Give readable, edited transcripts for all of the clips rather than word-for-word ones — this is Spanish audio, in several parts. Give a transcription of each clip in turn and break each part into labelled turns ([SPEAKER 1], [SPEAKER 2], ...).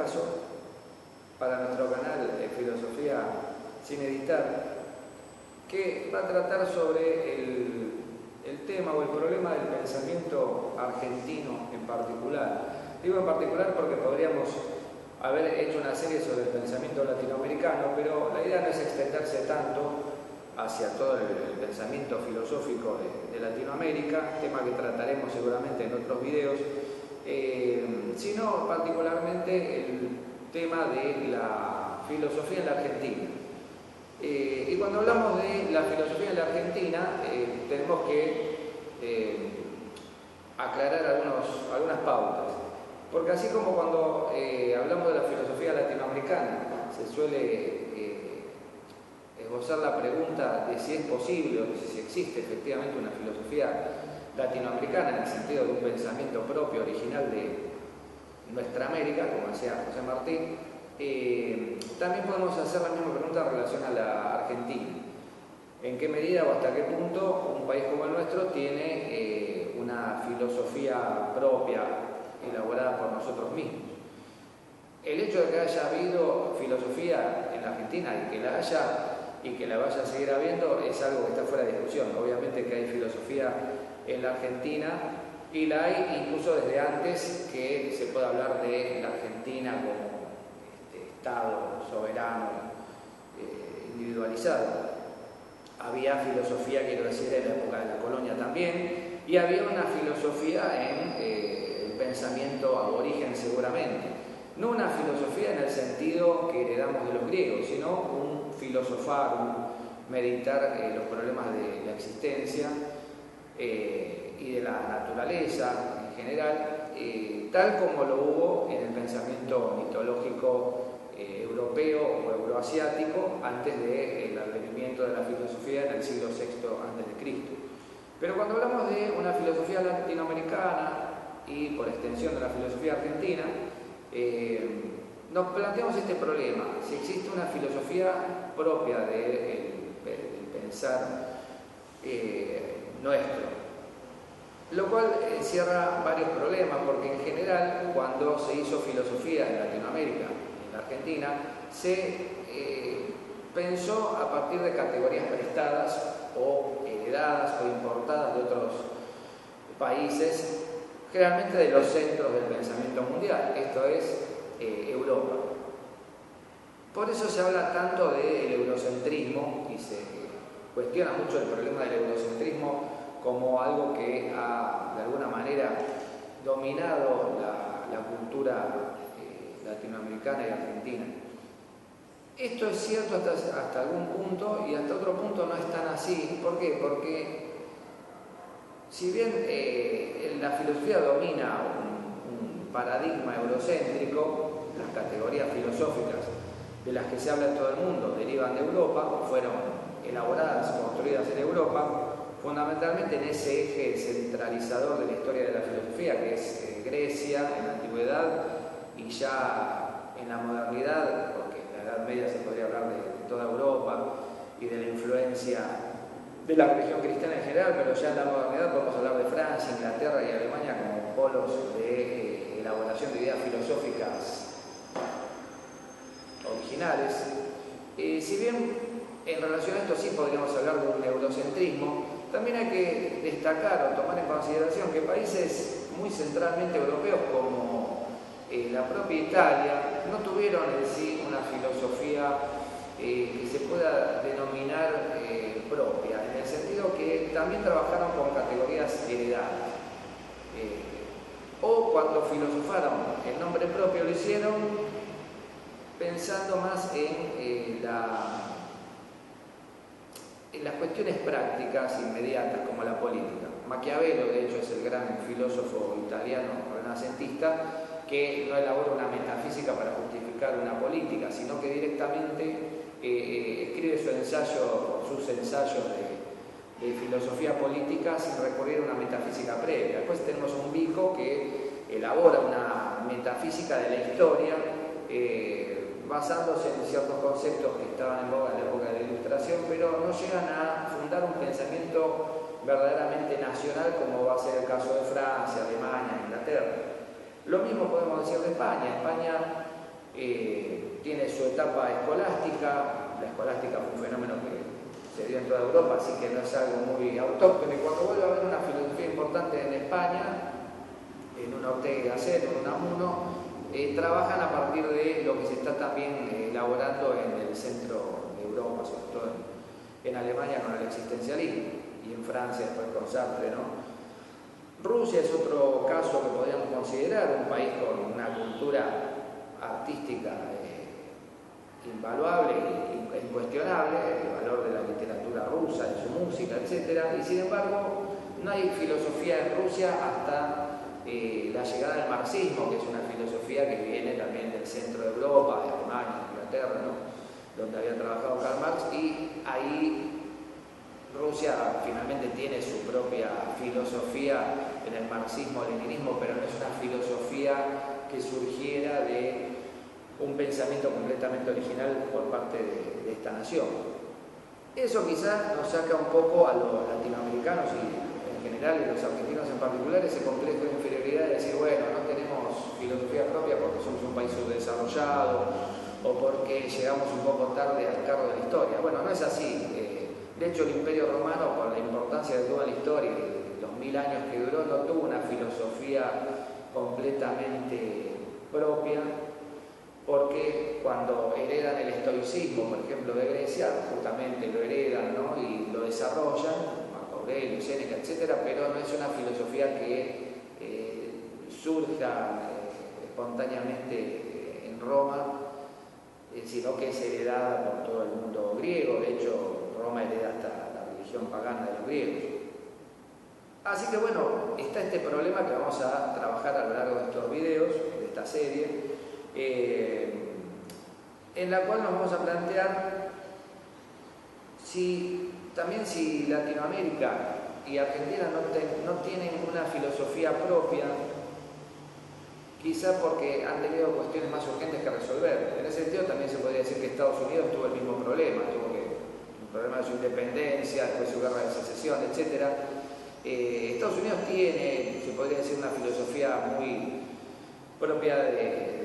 [SPEAKER 1] caso, para nuestro canal de Filosofía sin editar, que va a tratar sobre el tema o el problema del pensamiento argentino en particular. Digo en particular porque podríamos haber hecho una serie sobre el pensamiento latinoamericano, pero la idea no es extenderse tanto hacia todo el pensamiento filosófico de Latinoamérica, tema que trataremos seguramente en otros videos, sino particularmente el tema de la filosofía en la Argentina. Y cuando hablamos de la filosofía en la Argentina, tenemos que aclarar algunas pautas, porque así como cuando hablamos de la filosofía latinoamericana, se suele esbozar la pregunta de si es posible o si existe efectivamente una filosofía latinoamericana en el sentido de un pensamiento propio, original de nuestra América, como decía José Martín, también podemos hacer la misma pregunta en relación a la Argentina. ¿En qué medida o hasta qué punto un país como el nuestro tiene una filosofía propia elaborada por nosotros mismos? El hecho de que haya habido filosofía en la Argentina y que la vaya a seguir habiendo es algo que está fuera de discusión. Obviamente que hay filosofía en la Argentina y la hay incluso desde antes que se pueda hablar de la Argentina como Estado soberano, individualizado. Había filosofía, quiero decir, en la época de la colonia también, y había una filosofía en el pensamiento aborigen seguramente. No una filosofía en el sentido que heredamos de los griegos, sino un filosofar, un meditar los problemas de la existencia y de la naturaleza en general, tal como lo hubo en el pensamiento mitológico europeo o euroasiático antes del advenimiento de la filosofía en el siglo VI a.C. Pero cuando hablamos de una filosofía latinoamericana y por extensión de la filosofía argentina, nos planteamos este problema: si existe una filosofía propia del pensar nuestro, lo cual encierra varios problemas, porque en general cuando se hizo filosofía en Latinoamérica, en la Argentina, se pensó a partir de categorías prestadas o heredadas o importadas de otros países, generalmente de los centros del pensamiento mundial, esto es Europa. Por eso se habla tanto del eurocentrismo y se cuestiona mucho el problema del eurocentrismo como algo que ha de alguna manera dominado la cultura latinoamericana y argentina. Esto es cierto hasta algún punto, y hasta otro punto no es tan así. ¿Por qué? Porque si bien la filosofía domina un paradigma eurocéntrico, las categorías filosóficas de las que se habla en todo el mundo derivan de Europa, fueron elaboradas, construidas en Europa, fundamentalmente en ese eje centralizador de la historia de la filosofía, que es Grecia en la antigüedad, y ya en la modernidad, porque en la Edad Media se podría hablar de toda Europa y de la influencia de la religión cristiana en general, pero ya en la modernidad podemos hablar de Francia, Inglaterra y Alemania como polos de elaboración de ideas filosóficas originales. Si bien en relación a esto sí podríamos hablar de un eurocentrismo, también hay que destacar o tomar en consideración que países muy centralmente europeos como la propia Italia no tuvieron en sí una filosofía que se pueda denominar propia, en el sentido que también trabajaron con categorías heredadas. O cuando filosofaron el nombre propio lo hicieron pensando más en las cuestiones prácticas inmediatas como la política. Maquiavelo, de hecho, es el gran filósofo italiano renacentista que no elabora una metafísica para justificar una política, sino que directamente escribe sus ensayos de filosofía política sin recurrir a una metafísica previa. Después tenemos un Vico que elabora una metafísica de la historia basándose en ciertos conceptos que estaban en boga en la época de la Ilustración, pero no llegan a fundar un pensamiento verdaderamente nacional como va a ser el caso de Francia, Alemania, Inglaterra. Lo mismo podemos decir de España. España tiene su etapa escolástica. La escolástica fue un fenómeno que se dio en toda Europa, así que no es algo muy autóctono. Y cuando vuelve a haber una filosofía importante en España, en una Ortega y Gasset, en un Unamuno, trabajan a partir de lo que se está también elaborando en el centro de Europa, sobre todo en Alemania con el existencialismo y en Francia después con Sartre, ¿no? Rusia es otro caso que podríamos considerar, un país con una cultura artística invaluable e incuestionable, el valor de la literatura rusa, de su música, etc. Y sin embargo, no hay filosofía en Rusia hasta la llegada del marxismo, que es una filosofía que viene también del centro de Europa, de Alemania, de Inglaterra, ¿no? Donde había trabajado Karl Marx, y ahí Rusia finalmente tiene su propia filosofía en el marxismo-leninismo, pero no es una filosofía que surgiera de un pensamiento completamente original por parte de esta nación. Eso quizás nos saca un poco a los latinoamericanos y en general y los argentinos en particular ese complejo de inferioridad de decir, bueno, no tenemos filosofía propia porque somos un país subdesarrollado o porque llegamos un poco tarde al carro de la historia. Bueno, no es así. De hecho, el Imperio Romano, por la importancia que tuvo en la historia y los 1000 años que duró, no tuvo una filosofía completamente propia, porque cuando heredan el estoicismo, por ejemplo, de Grecia, justamente lo heredan, ¿no? Y lo desarrollan, Marco Aurelio, Séneca, etc., pero no es una filosofía que surja espontáneamente en Roma, sino que es heredada por todo el mundo griego. De hecho, Roma hereda hasta la religión pagana de los griegos. Así que bueno, está este problema que vamos a trabajar a lo largo de estos videos, de esta serie, en la cual nos vamos a plantear si Latinoamérica y Argentina no tienen una filosofía propia, quizá porque han tenido cuestiones más urgentes que resolver. En ese sentido también se podría decir que Estados Unidos tuvo el mismo problema, el problema de su independencia, después su guerra de secesión, etc. Estados Unidos tiene, se podría decir, una filosofía muy propia de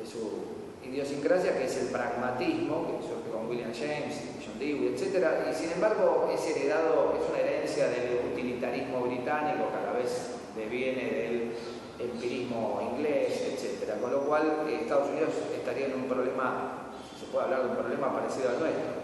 [SPEAKER 1] su idiosincrasia, que es el pragmatismo, que surge con William James, John Dewey, etc. Y sin embargo es una herencia del utilitarismo británico, que a la vez deviene del empirismo inglés, etc. Con lo cual Estados Unidos estaría en un problema, si se puede hablar de un problema parecido al nuestro.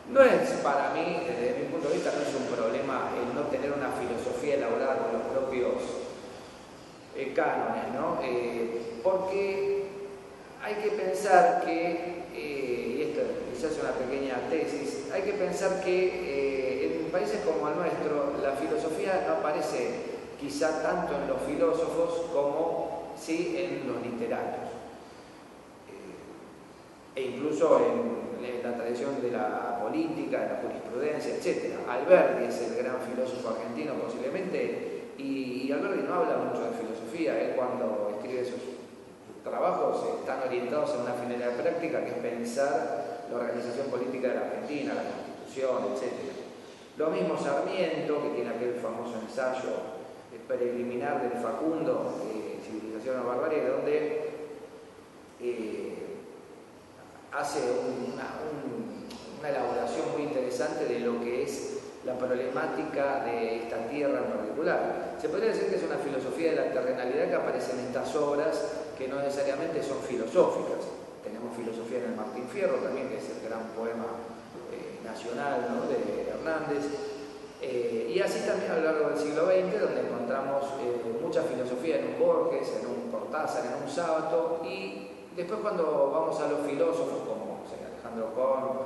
[SPEAKER 1] No es, para mí, desde mi punto de vista, no es un problema el no tener una filosofía elaborada con los propios cánones, ¿no? Porque hay que pensar que, y esto quizás es una pequeña tesis, hay que pensar que en países como el nuestro la filosofía no aparece quizá tanto en los filósofos como sí en los literatos, e incluso en la tradición de la política, de la jurisprudencia, etc. Alberti es el gran filósofo argentino posiblemente, y Alberti no habla mucho de filosofía. Él, cuando escribe sus trabajos, están orientados a una finalidad práctica, que es pensar la organización política de la Argentina, la Constitución, etc. Lo mismo Sarmiento, que tiene aquel famoso ensayo preliminar del Facundo, Civilización o Barbarie, donde hace una elaboración muy interesante de lo que es la problemática de esta tierra en particular. Se podría decir que es una filosofía de la terrenalidad que aparece en estas obras, que no necesariamente son filosóficas. Tenemos filosofía en el Martín Fierro también, que es el gran poema nacional, ¿no?, de Hernández. Y así también a lo largo del siglo XX, donde encontramos mucha filosofía en un Borges, en un Cortázar, en un Sábato, y después cuando vamos a los filósofos como Alejandro Korn,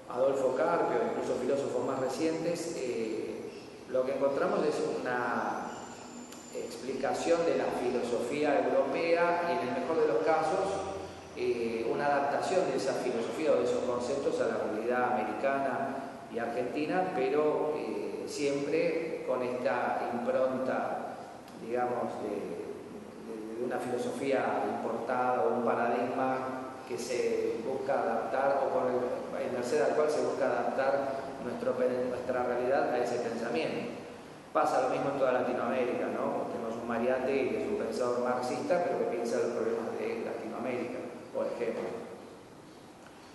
[SPEAKER 1] Adolfo Carpio, incluso filósofos más recientes, lo que encontramos es una explicación de la filosofía europea y, en el mejor de los casos, una adaptación de esa filosofía o de esos conceptos a la realidad americana y argentina, pero siempre con esta impronta, digamos, de una filosofía importada o un paradigma que se busca adaptar, o en merced al cual se busca adaptar nuestra realidad a ese pensamiento. Pasa lo mismo en toda Latinoamérica, ¿no? Tenemos un Mariátegui, que es un pensador marxista, pero que piensa los problemas de Latinoamérica, por ejemplo.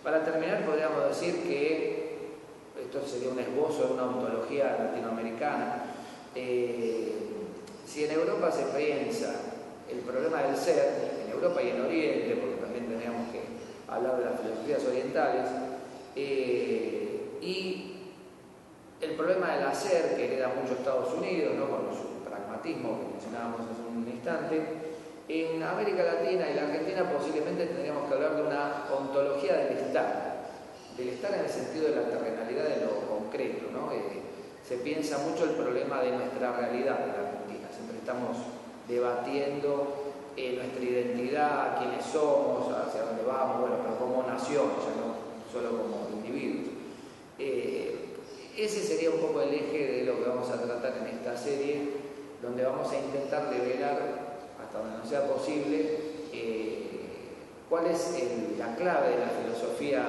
[SPEAKER 1] Para terminar, podríamos decir que esto sería un esbozo de una ontología latinoamericana. Si en Europa se piensa el problema del ser, en Europa y en Oriente, porque también tendríamos que hablar de las filosofías orientales, y el problema del hacer, que hereda mucho Estados Unidos, ¿no?, con su pragmatismo que mencionábamos hace un instante, en América Latina y la Argentina posiblemente tendríamos que hablar de una ontología del estar en el sentido de la terrenalidad de lo concreto, ¿no? Se piensa mucho el problema de nuestra realidad en la Argentina, siempre estamos debatiendo nuestra identidad, quiénes somos, hacia dónde vamos, bueno, pero como nación, ya no solo como individuos. Ese sería un poco el eje de lo que vamos a tratar en esta serie, donde vamos a intentar develar, hasta donde no sea posible, cuál es la clave de la filosofía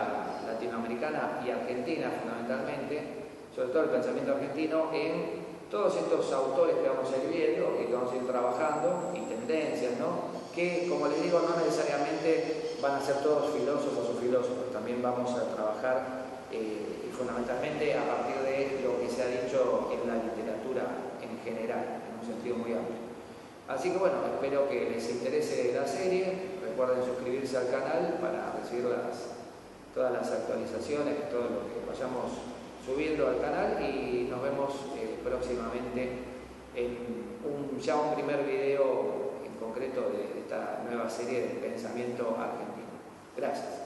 [SPEAKER 1] latinoamericana y argentina fundamentalmente, sobre todo el pensamiento argentino, en todos estos autores que vamos a ir viendo y que vamos a ir trabajando, y tendencias, ¿no?, que, como les digo, no necesariamente van a ser todos filósofos o filósofos, también vamos a trabajar fundamentalmente a partir de lo que se ha dicho en la literatura en general, en un sentido muy amplio. Así que bueno, espero que les interese la serie. Recuerden suscribirse al canal para recibir todas las actualizaciones, todo lo que vayamos subiendo al canal, y nos vemos próximamente en ya un primer video en concreto de esta nueva serie de pensamiento argentino. Gracias.